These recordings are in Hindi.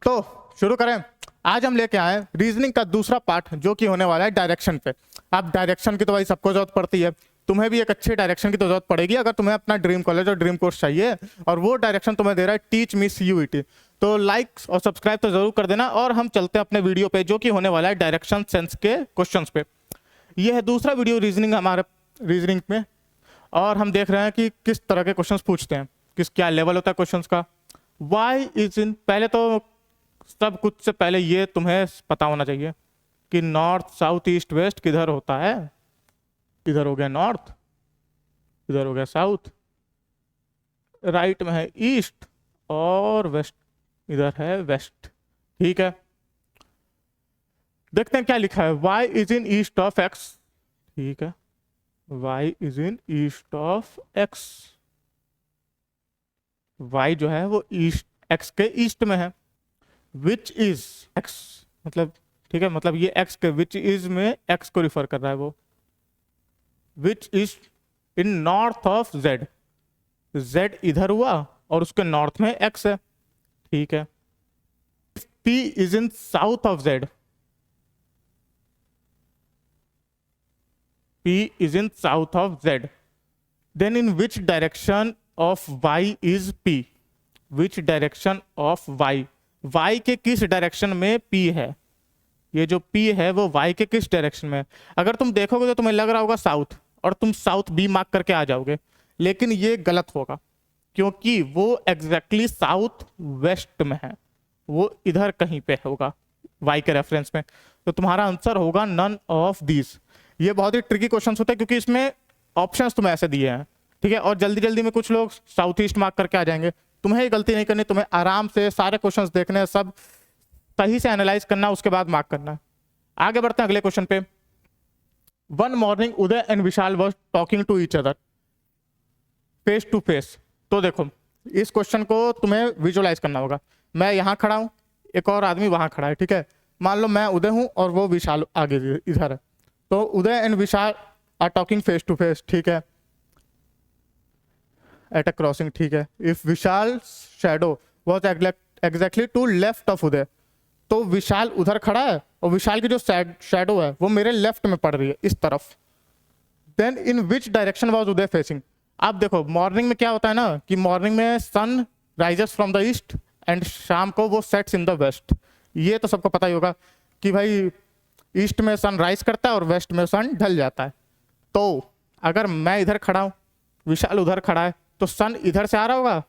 तो शुरू करें। आज हम लेके आए रीजनिंग का दूसरा पार्ट जो कि होने वाला है डायरेक्शन पे। अब डायरेक्शन की तो भाई सबको जरूरत पड़ती है, तुम्हें भी एक अच्छी डायरेक्शन की तो जरूरत पड़ेगी अगर तुम्हें अपना ड्रीम कॉलेज और ड्रीम कोर्स चाहिए, और वो डायरेक्शन तुम्हें दे रहा है टीच मी CUET। तो लाइक और सब्सक्राइब तो जरूर कर देना, और हम चलते हैं अपने वीडियो पे जो कि होने वाला है डायरेक्शन सेंस के क्वेश्चंस पे। ये है दूसरा वीडियो रीजनिंग हमारे रीजनिंग में, और हम देख रहे हैं कि किस तरह के क्वेश्चंस पूछते हैं, किस क्या लेवल होता है क्वेश्चंस का। वाई इज इन, पहले तो सब कुछ से पहले ये तुम्हें पता होना चाहिए कि नॉर्थ साउथ ईस्ट वेस्ट किधर होता है। इधर हो गया नॉर्थ, इधर हो गया साउथ, राइट में है ईस्ट, और वेस्ट इधर है वेस्ट। ठीक है, देखते हैं क्या लिखा है। y is in east of x। ठीक है, y is in east of x। y जो है वो ईस्ट x के ईस्ट में है। विच इज x, मतलब ठीक है, मतलब ये x के विच इज में x को रिफर कर रहा है। वो which is in north of z। z इधर हुआ और उसके नॉर्थ में x है। ठीक है, p is in south of z। p is in south of z, then in which direction of y is p? Which direction of y? y के किस डायरेक्शन में p है? ये जो p है वो y के किस डायरेक्शन में है? अगर तुम देखोगे तो तुम्हें लग रहा होगा साउथ, और तुम साउथ b मार्क करके आ जाओगे, लेकिन ये गलत होगा क्योंकि वो एग्जैक्टली साउथ वेस्ट में है। वो इधर कहीं पे होगा y के रेफरेंस में। तो तुम्हारा आंसर होगा नन ऑफ दीज। ये बहुत ही ट्रिकी क्वेश्चन होता है क्योंकि इसमें ऑप्शंस तुम्हें ऐसे दिए हैं। ठीक है, और जल्दी जल्दी में कुछ लोग साउथ ईस्ट मार्क करके आ जाएंगे। तुम्हें ये गलती नहीं करनी, तुम्हें आराम से सारे क्वेश्चंस देखने हैं, सब सही से एनालाइज करना, उसके बाद मार्क करना। आगे बढ़ते हैं अगले क्वेश्चन पे। One morning Uday and Vishal was talking to each other face to face. तो देखो, इस क्वेश्चन को तुम्हें विजुअलाइज करना होगा। मैं यहाँ खड़ा हूँ, एक और आदमी वहां खड़ा है। ठीक है, मान लो मैं उदय हूँ और वो विशाल आगे इधर है। तो Uday and Vishal are talking face to face. ठीक है, एट अ क्रॉसिंग। ठीक है, if Vishal shadow was exactly to left of Uday, तो विशाल उधर खड़ा है और विशाल की जो शैडो है वो मेरे लेफ्ट में पड़ रही है, इस तरफ। Then in which direction was Uday facing? आप देखो, मॉर्निंग में क्या होता है ना कि मॉर्निंग में sun rises from the east and शाम को वो सेट्स इन द वेस्ट। ये तो सबको पता ही होगा कि भाई ईस्ट में सन राइज करता है और वेस्ट में सन ढल जाता है। तो अगर मैं इधर खड़ा हूं, विशाल उधर खड़ा है, तो सन इधर से आ रहा होगा।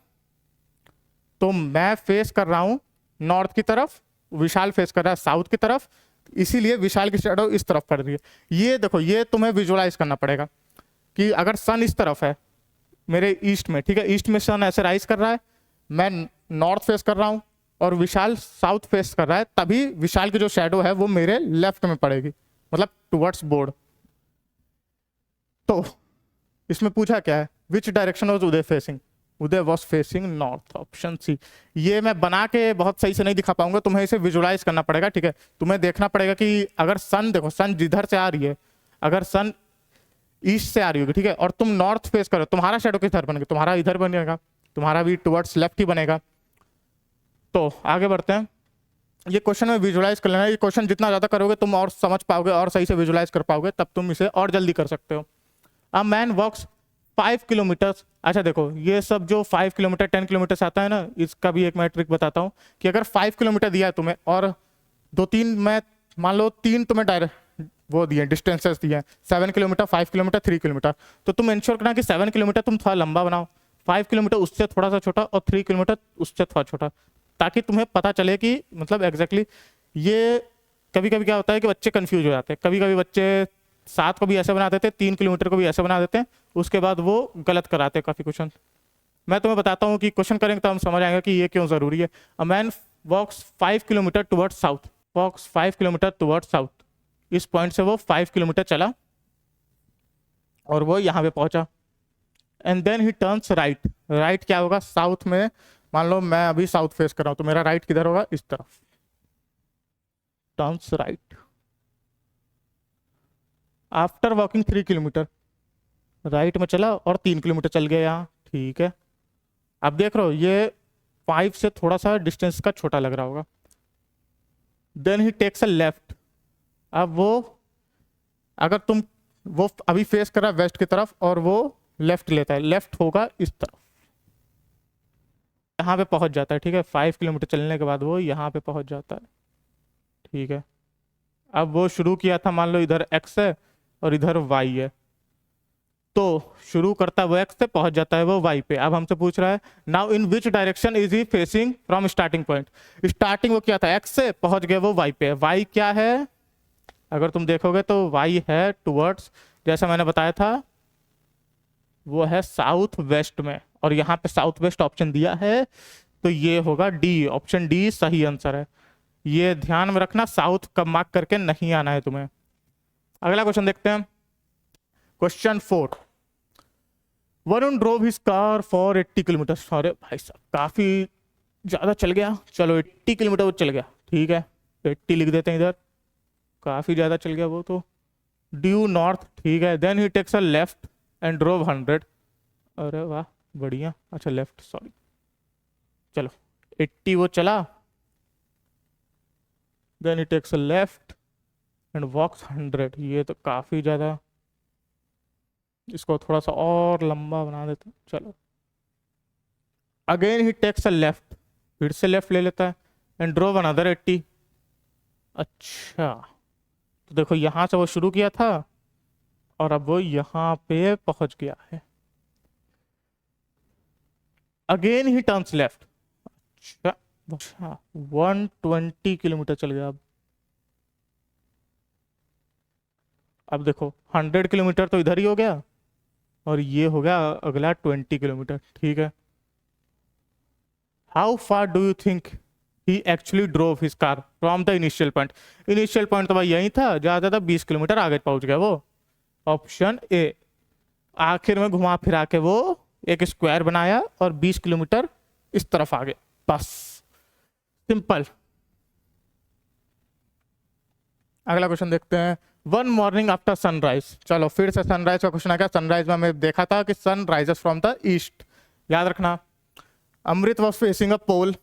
तो मैं फेस कर रहा हूं नॉर्थ की तरफ, विशाल फेस कर रहा है साउथ की तरफ, इसीलिए विशाल की शैडो इस तरफ पड़ रही है। ये देखो, ये तुम्हें विजुअलाइज करना पड़ेगा कि अगर सन इस तरफ है मेरे ईस्ट में, ठीक है, ईस्ट में सन ऐसे राइज कर रहा है, मैं नॉर्थ फेस कर रहा हूं और विशाल साउथ फेस कर रहा है, तभी विशाल की जो शैडो है वो मेरे लेफ्ट में पड़ेगी, मतलब टुवर्ड्स बोर्ड। तो इसमें पूछा क्या है, which direction was Uday facing? Uday was facing north, option C. ये मैं बना के बहुत सही से नहीं दिखा पाऊंगा, तुम्हें इसे विजुअलाइज करना पड़ेगा। ठीक है, तुम्हें देखना पड़ेगा कि अगर सन, देखो सन जिधर से आ रही है, अगर सन ईस्ट से आ रही होगी, ठीक है, और तुम नॉर्थ फेस करो, तुम्हारा शैडो किधर बनेगा? तुम्हारा इधर बनेगा, तुम्हारा भी टुवर्ड्स लेफ्ट ही बनेगा। तो आगे बढ़ते हैं। ये क्वेश्चन में विजुअलाइज कर लेना। ये क्वेश्चन जितना ज्यादा करोगे तुम और समझ पाओगे और सही से विजुअलाइज कर पाओगे, तब तुम इसे और जल्दी कर सकते हो। A man walks 5 kilometre. अच्छा देखो, ये सब जो 5 किलोमीटर 10 किलोमीटर से आता है ना, इसका भी एक मैं ट्रिक बताता हूँ कि अगर 5 किलोमीटर दिया है तुम्हें और 2-3 मैं मान लो 3 तुम्हें डायरेक्ट वो दिए डिस्टेंसेस दिए हैं, 7 किलोमीटर 5 किलोमीटर 3 किलोमीटर, तो तुम इंश्योर करना कि 7 किलोमीटर तुम थोड़ा लंबा बनाओ, 5 किलोमीटर उससे थोड़ा सा छोटा और 3 किलोमीटर उससे थोड़ा छोटा, ताकि तुम्हें पता चले कि मतलब एग्जैक्टली ये। कभी कभी क्या होता है कि बच्चे कंफ्यूज हो जाते हैं, कभी कभी बच्चे 7 को भी ऐसे बना देते हैं, 3 किलोमीटर को भी ऐसे बना देते हैं, उसके बाद वो गलत कराते हैं काफी क्वेश्चन। मैं तुम्हें बताता हूँ कि क्वेश्चन करेंगे तो हम समझ आएंगे कि ये क्यों जरूरी है। A man walks 5 kilometre towards south, walks 5 kilometre towards south. इस पॉइंट से वो 5 किलोमीटर चला और वो यहाँ पे पहुंचा। And then he turns right. Right क्या होगा? साउथ में, मान लो मैं अभी साउथ फेस कर रहा हूं, तो मेरा राइट किधर होगा? इस तरफ। Turns right after walking 3 kilometre. Right में चला और 3 किलोमीटर चल गया यहाँ। ठीक है, अब देख रहे हो ये 5 से थोड़ा सा डिस्टेंस का छोटा लग रहा होगा, then he takes a left. अब वो, अगर तुम, वो अभी फेस कर रहा है वेस्ट की तरफ और वो लेफ्ट लेता है, लेफ्ट होगा इस तरफ, यहाँ पे पहुंच जाता है, ठीक है। 5 किलोमीटर चलने के बाद वो यहाँ पे पहुंच जाता है, ठीक है। अब वो शुरू किया था, मान लो इधर एक्स है और इधर वाई है, तो शुरू करता है वो एक्स से, पहुंच जाता है वो वाई पे। अब हमसे पूछ रहा है now in which direction is he facing from starting point. Starting वो क्या था, एक्स से, पहुंच गए वो वाई पे। वाई क्या है, अगर तुम देखोगे तो वाई है टुवर्ड्स, जैसा मैंने बताया था, वो है साउथ वेस्ट में, और यहाँ पे साउथ वेस्ट ऑप्शन दिया है, तो ये होगा डी, ऑप्शन डी सही आंसर है। ये ध्यान में रखना, साउथ का मार्क करके नहीं आना है तुम्हें। अगला क्वेश्चन देखते हैं, question 4। Varun drove his car for 80 kilometre. अरे भाई साहब, काफी ज्यादा चल गया। चलो 80 किलोमीटर वो चल गया, ठीक है, 80 लिख देते हैं इधर, काफी ज्यादा चल गया वो तो। ड्यू नॉर्थ, ठीक है। Then he takes a left and drove 100। अरे वाह, बढ़िया। अच्छा लेफ्ट, सॉरी, चलो 80 वो चला, then he takes a left and walks 100। ये तो काफी ज्यादा, इसको थोड़ा सा और लंबा बना देते हैं, चलो। Again he takes a left, फिर से लेफ्ट ले लेता है, एंड ड्रोव अनदर 80। अच्छा, तो देखो यहां से वो शुरू किया था और अब वो यहाँ पे पहुंच गया है। अगेन ही टर्न्स लेफ्ट। अच्छा, अच्छा 120 किलोमीटर चल गया। अब देखो 100 किलोमीटर तो इधर ही हो गया, और ये हो गया अगला 20 किलोमीटर, ठीक है। How far do you think he actually drove his car from the initial point. Initial point तो भाई यही था, ज्यादा था 20 किलोमीटर आगे पहुंच गया वो। ऑप्शन ए, आखिर में घुमा फिरा के वो एक स्क्वायर बनाया और 20 किलोमीटर इस तरफ आ गए, बस, सिंपल। अगला क्वेश्चन देखते हैं, वन मॉर्निंग आफ्टर सनराइज। चलो फिर से सनराइज का क्वेश्चन आ गया। सनराइज में हमें देखा था कि sun rises from the east, याद रखना। Amrit was facing a pole,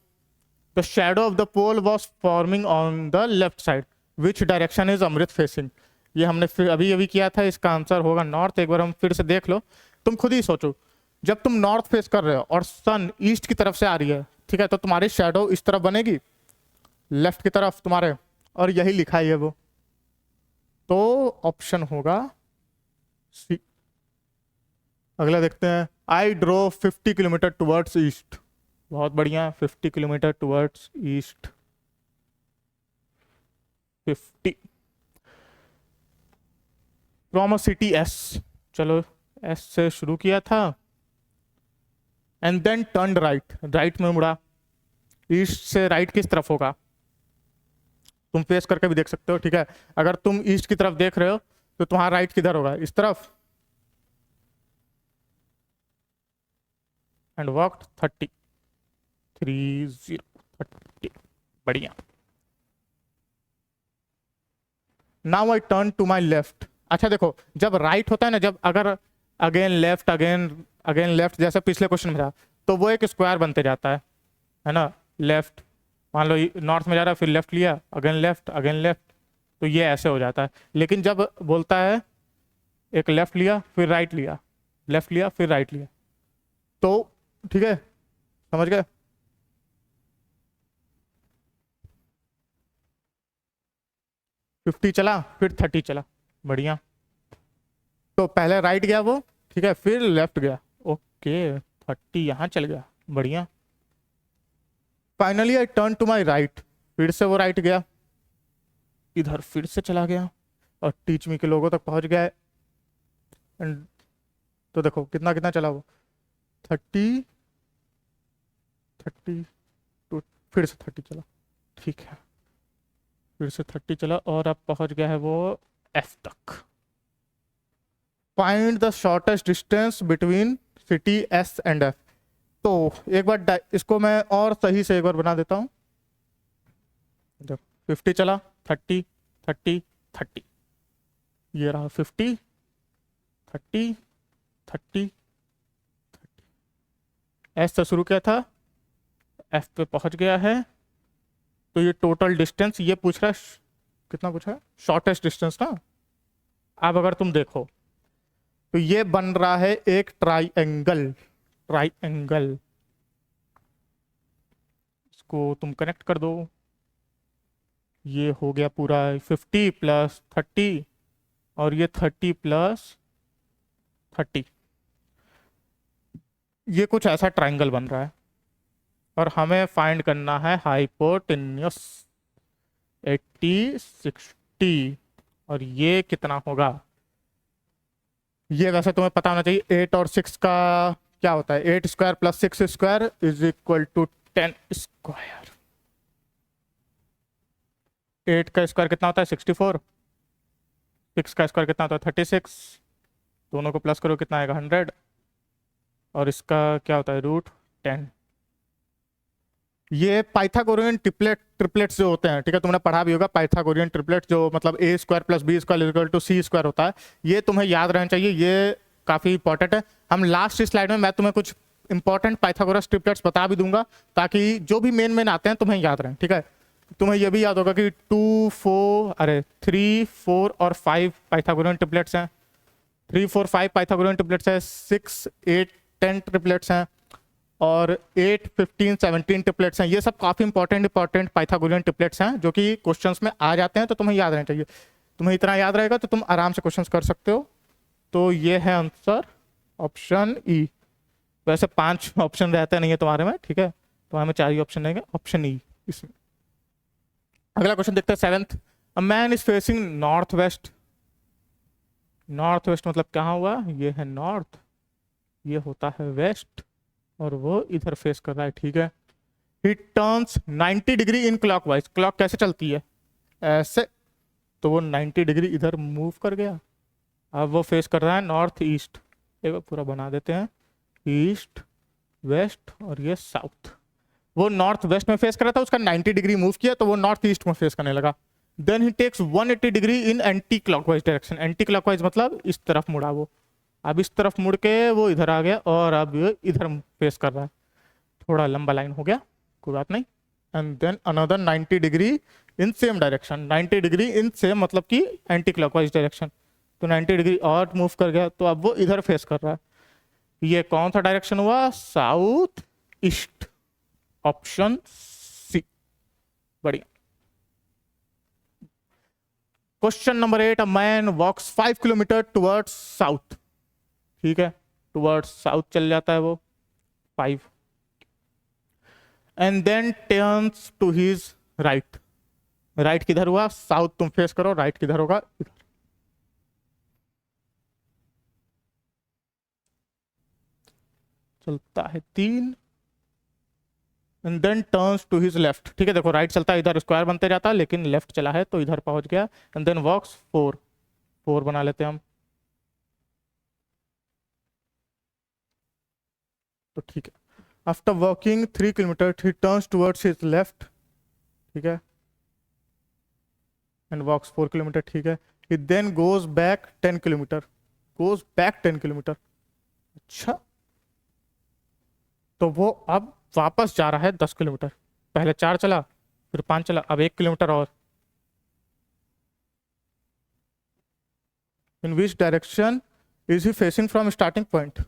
the shadow of the pole was forming on the left side, which direction is Amrit facing. ये हमने फिर अभी अभी किया था, इसका आंसर होगा नॉर्थ। एक बार हम फिर से देख लो, तुम खुद ही सोचो, जब तुम नॉर्थ फेस कर रहे हो और सन ईस्ट की तरफ से आ रही है, ठीक है, तो तुम्हारी शेडो इस तरफ बनेगी, लेफ्ट की तरफ तुम्हारे, और यही लिखा है वो, तो ऑप्शन होगा सी। अगला देखते हैं, I drove 50 kilometre towards east. बहुत बढ़िया, 50 kilometre towards east, 50 from a city S. चलो एस से शुरू किया था, and then turn right, right में मुड़ा। ईस्ट से राइट किस तरफ होगा, तुम फेस करके भी देख सकते हो, ठीक है। अगर तुम ईस्ट की तरफ देख रहे हो तो तुम्हारा राइट किधर होगा, इस तरफ, एंड वॉकड 30, 30, बढ़िया। Now I turn to my left. अच्छा देखो, जब राइट होता है ना, जब अगर again left, again again left, जैसे पिछले क्वेश्चन में था, तो वो एक स्क्वायर बनते जाता है ना। लेफ्ट, मान लो नॉर्थ में जा रहा है, फिर लेफ्ट लिया, अगेन लेफ्ट, अगेन लेफ्ट, तो ये ऐसे हो जाता है। लेकिन जब बोलता है एक लेफ्ट लिया फिर राइट लिया, लेफ्ट लिया फिर राइट लिया, तो ठीक है, समझ गए। 50 चला फिर 30 चला, बढ़िया। तो पहले राइट गया वो, ठीक है, फिर लेफ्ट गया, ओके, 30 यहाँ चल गया, बढ़िया। Finally I turn to my right, फिर से वो राइट गया, इधर फिर से चला गया और टीच मी के लोगों तक पहुंच गया। एंड तो देखो कितना कितना चला वो, 30, 30 टू, फिर से 30 चला, ठीक है, फिर से 30 चला और अब पहुंच गया है वो एफ तक। Find the shortest distance between city S and F. तो एक बार इसको मैं और सही से एक बार बना देता हूँ। 50 चला, 30, 30, 30, ये रहा 50, 30, 30, 30, एस से शुरू किया था, एफ पे पहुंच गया है, तो ये टोटल डिस्टेंस ये पूछ रहा है कितना पूछा है, शॉर्टेस्ट डिस्टेंस ना। अब अगर तुम देखो तो ये बन रहा है एक ट्राइएंगल, ट्राइएंगल इसको तुम कनेक्ट कर दो, ये हो गया पूरा 50 प्लस 30 और ये 30 प्लस 30, ये कुछ ऐसा ट्राइंगल बन रहा है और हमें फाइंड करना है हाइपोटेन्यूस 80 60, और ये कितना होगा, ये वैसे तुम्हें पता होना चाहिए 8 और 6 का क्या होता है, 8 square plus 6 square is equal to 10 square. 8 का स्क्वायर कितना होता है 64, 6 का स्क्वायर कितना होता है 36, दोनों को प्लस करो कितना आएगा 100, और इसका क्या होता है रूट 10। ये पाइथागोरियन ट्रिपलेट्स जो होते हैं, ठीक है, तुमने पढ़ा भी होगा पाइथागोरियन ट्रिपलेट, जो मतलब A square plus B square equal to C square होता है, ये तुम्हें याद रहना चाहिए, ये काफी इंपॉर्टेंट है। हम लास्ट स्लाइड में मैं तुम्हें कुछ इंपॉर्टेंट पाइथागोरस ट्रिपलेट्स बता भी दूंगा ताकि जो भी मेन मेन आते हैं तुम्हें याद रहें, ठीक है। तुम्हें यह भी याद होगा कि 3 4 और 5 पाइथागोरियन ट्रिपलेट्स हैं, 3 4 5 पाइथागोरियन ट्रिपलेट्स हैं, 6 8 10 ट्रिपलेट्स हैं, और 8 15 17 ट्रिपलेट्स हैं। ये सब काफी इंपॉर्टेंट पाइथागोरियन ट्रिपलेट्स हैं जो कि क्वेश्चंस में आ जाते हैं, तो तुम्हें याद रहना चाहिए। तुम्हें इतना याद रहेगा तो तुम आराम से क्वेश्चंस कर सकते हो। तो ये है आंसर ऑप्शन ई। वैसे 5 ऑप्शन रहते नहीं है तुम्हारे में, ठीक है, तुम्हारे में 4 ही ऑप्शन रहेंगे, ऑप्शन ई इसमें। अगला क्वेश्चन देखते हैं 7th। A man is facing north west. North west मतलब कहाँ हुआ, ये है नॉर्थ, ये होता है वेस्ट, और वो इधर फेस कर रहा है, ठीक है। ही turns 90 degree in clockwise. Clock कैसे चलती है, ऐसे, तो वो 90 डिग्री इधर मूव कर गया। अब वो फेस कर रहा है नॉर्थ ईस्ट, एक बार पूरा बना देते हैं, ईस्ट वेस्ट और ये साउथ। वो नॉर्थ वेस्ट में फेस कर रहा था, उसका 90 डिग्री मूव किया तो वो नॉर्थ ईस्ट में फेस करने लगा। Then he takes 180 degree in anti clockwise direction. Anti clockwise मतलब इस तरफ मुड़ा वो, अब इस तरफ मुड़ के वो इधर आ गया और अब इधर फेस कर रहा है। थोड़ा लंबा लाइन हो गया, कोई बात नहीं। And then another 90 degree in same direction. 90 degree in same मतलब कि एंटी क्लॉकवाइज डायरेक्शन, तो 90 डिग्री और मूव कर गया, तो अब वो इधर फेस कर रहा है। ये कौन सा डायरेक्शन हुआ, साउथ ईस्ट, ऑप्शन सी। बढ़िया। Question number 8। A man walks 5 kilometre towards south, ठीक है, टुवर्ड्स साउथ चल जाता है वो 5, and then turns to his right. Right किधर हुआ, साउथ तुम फेस करो, राइट किधर होगा, इधर। चलता है 3, and then turns to his left, ठीक है, देखो राइट चलता है इधर स्क्वायर बनते जाता है, लेकिन लेफ्ट चला है तो इधर पहुंच गया। एंड देन वॉक्स 4 बना लेते हैं हम, तो ठीक है। After walking 3 kilometre he turns towards his left, ठीक है, एंड वॉक्स 4 किलोमीटर, ठीक है। He then goes back 10 kilometre, goes back 10 kilometre. अच्छा, तो वो अब वापस जा रहा है 10 किलोमीटर। पहले 4 चला, फिर 5 चला, अब 1 किलोमीटर और। In which direction is he facing from starting point,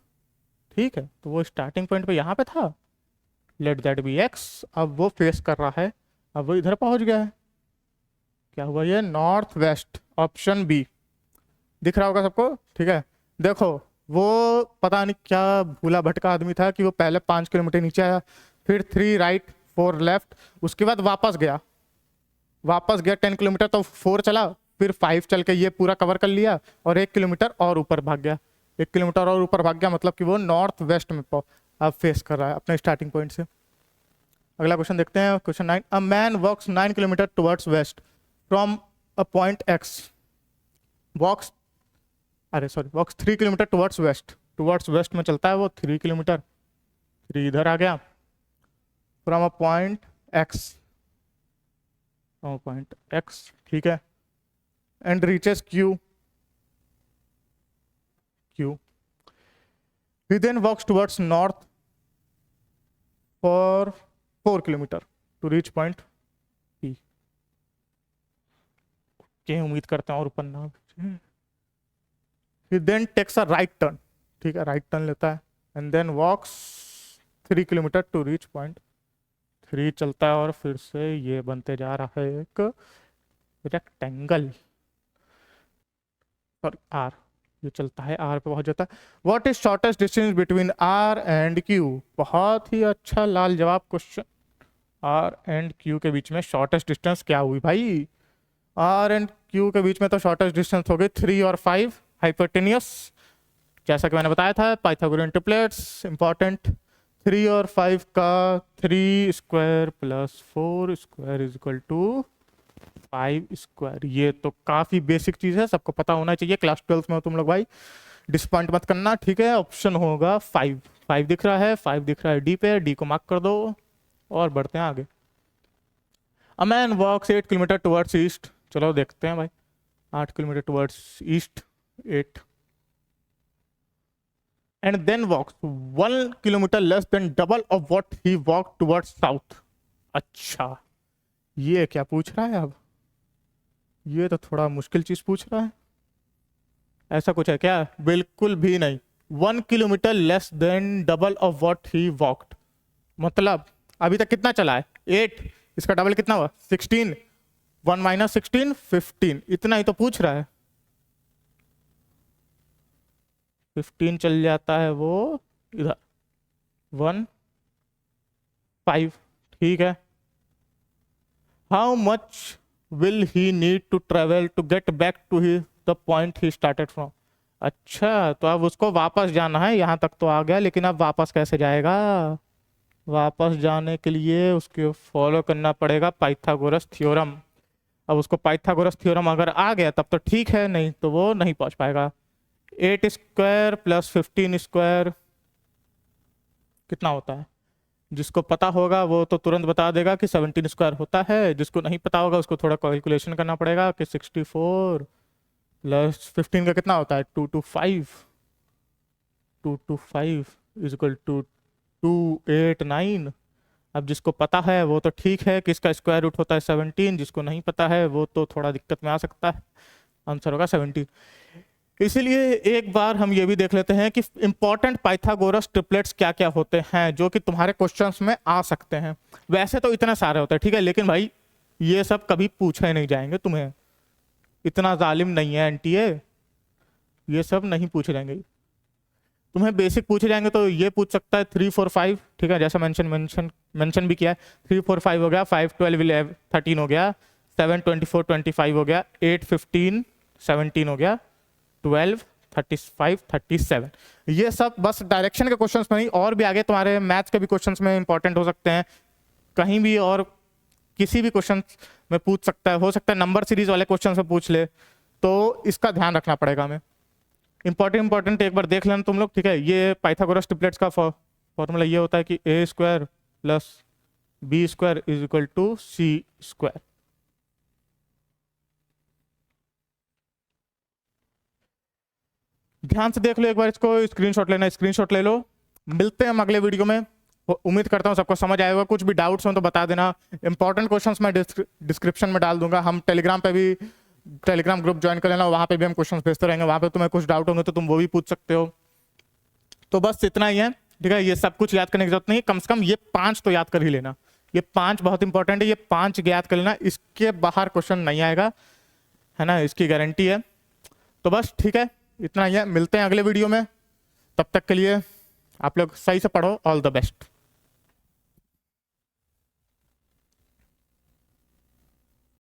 ठीक है, तो वो स्टार्टिंग पॉइंट पे यहाँ पे था, लेट दैट बी एक्स। अब वो फेस कर रहा है, अब वो इधर पहुंच गया है, क्या हुआ, ये नॉर्थ वेस्ट, ऑप्शन बी। दिख रहा होगा सबको, ठीक है। देखो वो पता नहीं क्या भूला भटका आदमी था कि वो पहले 5 किलोमीटर नीचे आया, फिर 3 राइट 4 लेफ्ट, उसके बाद वापस गया 10 किलोमीटर, तो 4 चला, फिर 5 चल के ये पूरा कवर कर लिया, और 1 किलोमीटर और ऊपर भाग गया। 1 किलोमीटर और ऊपर भाग गया मतलब कि वो नॉर्थ वेस्ट में अब फेस कर रहा है अपने स्टार्टिंग पॉइंट से। अगला क्वेश्चन देखते हैं, question 9। A man walks 9 kilometre towards west from a point X. Walks, अरे sorry, walks 3 kilometre towards west में चलता है वो 3 किलोमीटर, 3 इधर आ गया, फ्रॉम अ पॉइंट एक्स, ठीक है, and reaches Q. He then walks towards north for 4 kilometre to reach point P के, उम्मीद करते हैं और ऊपर ना। Then takes a right turn, ठीक है, राइट टर्न लेता है and then walks 3 kilometre to reach point 3, चलता है और फिर से ये बनते जा रहा है एक रेक्टेंगल और आर, ये चलता है आर पे पहुंच जाता है। What is shortest distance between R and Q? बहुत ही अच्छा लाल जवाब क्वेश्चन। आर एंड क्यू के बीच में शॉर्टेस्ट डिस्टेंस क्या हुई भाई? आर एंड क्यू के बीच में तो शॉर्टेस्ट डिस्टेंस हो गई 3 और 5 हाइपोटेनियस, जैसा कि मैंने बताया था पाइथागोरियन ट्रिपलेट्स इंपॉर्टेंट। 3 और 5 का 3 square plus 4 square is equal to 5 square. ये तो काफी बेसिक चीज है, सबको पता होना चाहिए। क्लास 12 में हो तुम लोग भाई, डिसपॉइंट मत करना, ठीक है। ऑप्शन होगा 5, 5 दिख रहा है, 5 दिख रहा है डी पे, डी को मार्क कर दो और बढ़ते हैं आगे। A man walks 8 kilometre towards east, चलो देखते हैं भाई। 8 kilometre towards east 8 and then walks 1 kilometre less than double of what he walk towards south. अच्छा, ये क्या पूछ रहा है अब? ये तो थोड़ा मुश्किल चीज पूछ रहा है। ऐसा कुछ है क्या? बिल्कुल भी नहीं। 1 kilometre less than double of what he walked, मतलब अभी तक कितना चला है? 8, इसका डबल कितना हुआ? 16, 1 माइनस 16 15, इतना ही तो पूछ रहा है। 15 चल जाता है वो इधर 1 5, ठीक है। How much will he need to travel to get back to the point he started from? अच्छा, तो अब उसको वापस जाना है, यहाँ तक तो आ गया, लेकिन अब वापस कैसे जाएगा? वापस जाने के लिए उसको फॉलो करना पड़ेगा पाइथागोरस थ्योरम। अब उसको पाइथागोरस थ्योरम अगर आ गया तब तो ठीक है, नहीं तो वो नहीं पहुंच पाएगा। 8 स्क्वायर प्लस 15 स्क्वायर कितना होता है? जिसको पता होगा वो तो तुरंत बता देगा कि 17 स्क्वायर होता है। जिसको नहीं पता होगा उसको थोड़ा कैलकुलेशन करना पड़ेगा कि 64 प्लस 15 का कितना होता है? 225, 225 इज इक्वल टू 289। अब जिसको पता है वो तो ठीक है कि इसका स्क्वायर रूट होता है 17, जिसको नहीं पता है वो तो थोड़ा दिक्कत में आ सकता है। आंसर होगा 17। इसीलिए एक बार हम ये भी देख लेते हैं कि इंपॉर्टेंट पाइथागोरस ट्रिपलेट्स क्या क्या होते हैं जो कि तुम्हारे क्वेश्चंस में आ सकते हैं। वैसे तो इतने सारे होते हैं, ठीक है, लेकिन भाई ये सब कभी पूछे नहीं जाएंगे तुम्हें, इतना जालिम नहीं है एनटीए, ये सब नहीं पूछे जाएंगे। तुम्हें बेसिक पूछे जाएंगे तो ये पूछ सकता है 3 4 5, ठीक है, जैसा मेंशन भी किया है। 3 4 5 हो गया, 5 12 11 13 हो गया, 7 24 25 हो गया, 8 15 17 हो गया, 12 35 37। ये सब बस डायरेक्शन के क्वेश्चंस में नहीं, और भी आगे तुम्हारे मैथ्स के भी क्वेश्चंस में इंपॉर्टेंट हो सकते हैं, कहीं भी और किसी भी क्वेश्चन में पूछ सकता है। हो सकता है नंबर सीरीज वाले क्वेश्चन में पूछ ले, तो इसका ध्यान रखना पड़ेगा हमें। इंपॉर्टेंट एक बार देख लेना तुम लोग, ठीक है। ये पाइथागोरस ट्रिपलेट्स का फॉर्मूला ये होता है कि A square plus B square is equal to C square. ध्यान से देख लो एक बार इसको, स्क्रीनशॉट लेना, स्क्रीनशॉट ले लो। मिलते हैं हम अगले वीडियो में। उम्मीद करता हूँ सबको समझ आएगा। कुछ भी डाउट्स हो तो बता देना। इंपॉर्टेंट क्वेश्चंस मैं डिस्क्रिप्शन में डाल दूंगा। हम टेलीग्राम पे भी, टेलीग्राम ग्रुप ज्वाइन कर लेना, वहाँ पे भी हम क्वेश्चंस भेजते रहेंगे। वहाँ पे तुम्हें कुछ डाउट होंगे तो तुम वो भी पूछ सकते हो। तो बस इतना ही है, ठीक है। ये सब कुछ याद करने की जरूरत नहीं, कम से कम ये 5 तो याद कर ही लेना। ये 5 बहुत इंपॉर्टेंट है, ये 5 याद कर लेना, इसके बाहर क्वेश्चन नहीं आएगा, है ना, इसकी गारंटी है। तो बस ठीक है, इतना ही है। मिलते हैं अगले वीडियो में, तब तक के लिए आप लोग सही से पढ़ो। All the best.